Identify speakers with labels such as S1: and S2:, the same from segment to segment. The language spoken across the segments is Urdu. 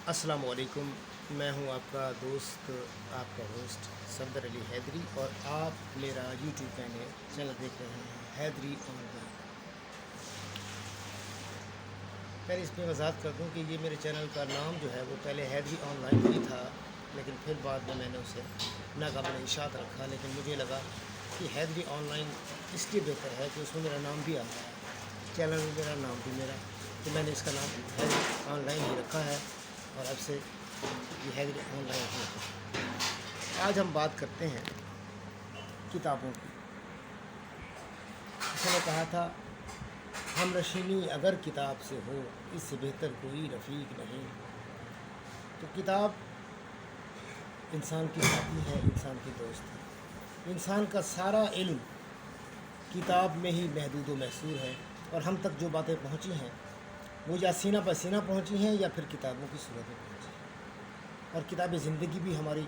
S1: السلام علیکم، میں ہوں آپ کا دوست، آپ کا ہوسٹ صفدر علی حیدری، اور آپ میرا یوٹیوب چینل دیکھ رہے ہیں حیدری آن لائن۔ پہلے اس میں وضاحت کر دوں کہ یہ میرے چینل کا نام جو ہے وہ پہلے حیدری آن لائن ہی تھا، لیکن پھر بعد میں نے اسے ناقابل اشاعت رکھا، لیکن مجھے لگا کہ حیدری آن لائن اس لیے بہتر ہے کہ اس میں میرا نام بھی آتا ہے، چینل میں میرا نام بھی تو میں نے اس کا نام حیدری آن لائن ہی رکھا ہے، اور اب سے یہ حیدری آن لائن ہی ہے۔ آج ہم بات کرتے ہیں کتابوں کی۔ اس نے کہا تھا، ہم نشینی اگر کتاب سے ہو، اس سے بہتر کوئی رفیق نہیں۔ تو کتاب انسان کی ساتھی ہے، انسان کی دوست ہے۔ انسان کا سارا علم کتاب میں ہی محدود و محصور ہے، اور ہم تک جو باتیں پہنچی ہیں وہ یا سینہ بہ سینہ پہنچی ہیں یا پھر کتابوں کی صورت میں پہنچی ہیں۔ اور کتاب زندگی بھی ہماری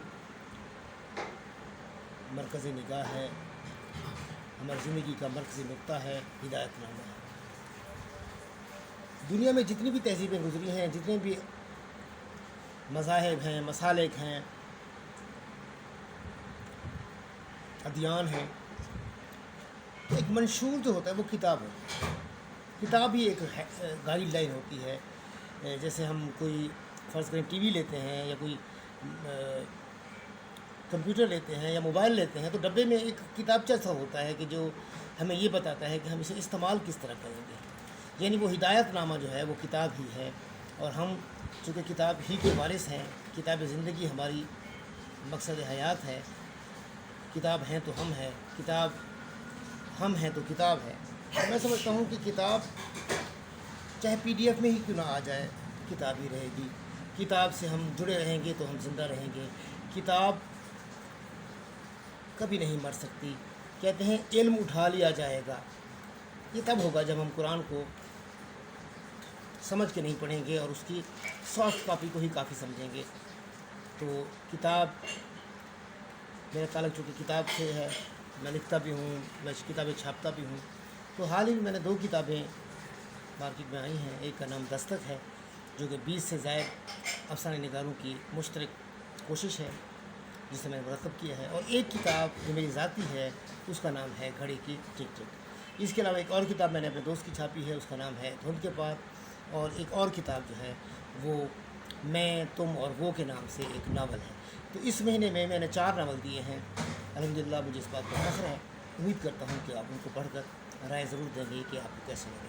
S1: مرکز نگاہ ہے، ہماری زندگی کا مرکزی نقطہ ہے، ہدایت نامہ ہے۔ دنیا میں جتنی بھی تہذیبیں گزری ہیں، جتنے بھی مذاہب ہیں، مسالک ہیں، ادیان ہیں، ایک منشور جو ہوتا ہے وہ کتاب ہے۔ کتاب ہی ایک گائیڈ لائن ہوتی ہے۔ جیسے ہم کوئی فرض کریں ٹی وی لیتے ہیں یا کوئی کمپیوٹر لیتے ہیں یا موبائل لیتے ہیں، تو ڈبے میں ایک کتابچہ سا ہوتا ہے کہ جو ہمیں یہ بتاتا ہے کہ ہم اسے استعمال کس طرح کریں گے۔ یعنی وہ ہدایت نامہ جو ہے وہ کتاب ہی ہے، اور ہم چونکہ کتاب ہی کے وارث ہیں، کتاب زندگی ہماری مقصد حیات ہے۔ کتاب ہیں تو ہم ہیں، کتاب ہم ہیں تو کتاب ہے۔ میں سمجھتا ہوں کہ کتاب چاہے پی ڈی ایف میں ہی کیوں نہ آ جائے، کتاب ہی رہے گی۔ کتاب سے ہم جڑے رہیں گے تو ہم زندہ رہیں گے۔ کتاب کبھی نہیں مر سکتی۔ کہتے ہیں علم اٹھا لیا جائے گا، یہ تب ہوگا جب ہم قرآن کو سمجھ کے نہیں پڑھیں گے اور اس کی سافٹ کاپی کو ہی کافی سمجھیں گے۔ تو کتاب، میرا تعلق چونکہ کتاب سے ہے، میں لکھتا بھی ہوں، میں کتابیں چھاپتا بھی ہوں۔ تو حال ہی میں نے 2 کتابیں مارکیٹ میں آئی ہیں۔ ایک کا نام دستک ہے، جو کہ 20 سے زائد افسانہ نگاروں کی مشترک کوشش ہے جسے میں نے مرتب کیا ہے، اور ایک کتاب جو میری ذاتی ہے اس کا نام ہے گھڑی کی ٹک ٹک۔ اس کے علاوہ ایک اور کتاب میں نے اپنے دوست کی چھاپی ہے، اس کا نام ہے دھند کے پار، اور ایک اور کتاب جو ہے وہ میں، تم اور وہ کے نام سے ایک ناول ہے۔ تو اس مہینے میں نے 4 ناول دیے ہیں۔ الحمدللہ مجھے اس بات پر فخر ہے۔ امید کرتا ہوں کہ آپ ان کو پڑھ کر رائے ضرور دیں گے کہ آپ کو کیسے لگے۔